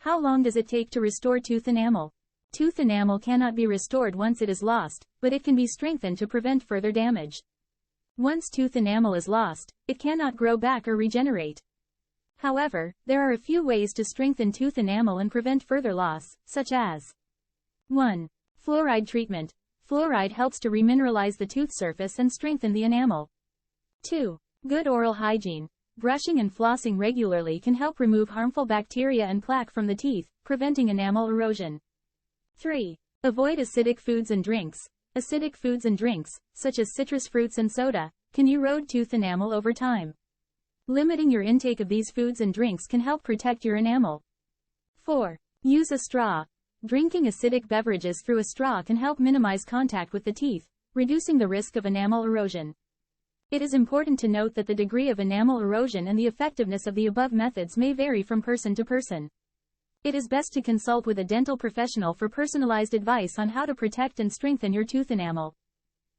How long does it take to restore tooth enamel? Tooth enamel cannot be restored once it is lost, but it can be strengthened to prevent further damage. Once tooth enamel is lost, it cannot grow back or regenerate. However, there are a few ways to strengthen tooth enamel and prevent further loss, such as 1. Fluoride treatment. Fluoride helps to remineralize the tooth surface and strengthen the enamel. 2. Good oral hygiene. Brushing and flossing regularly can help remove harmful bacteria and plaque from the teeth, preventing enamel erosion. 3. Avoid acidic foods and drinks. Acidic foods and drinks, such as citrus fruits and soda, can erode tooth enamel over time. Limiting your intake of these foods and drinks can help protect your enamel. 4. Use a straw. Drinking acidic beverages through a straw can help minimize contact with the teeth, reducing the risk of enamel erosion. It is important to note that the degree of enamel erosion and the effectiveness of the above methods may vary from person to person. It is best to consult with a dental professional for personalized advice on how to protect and strengthen your tooth enamel.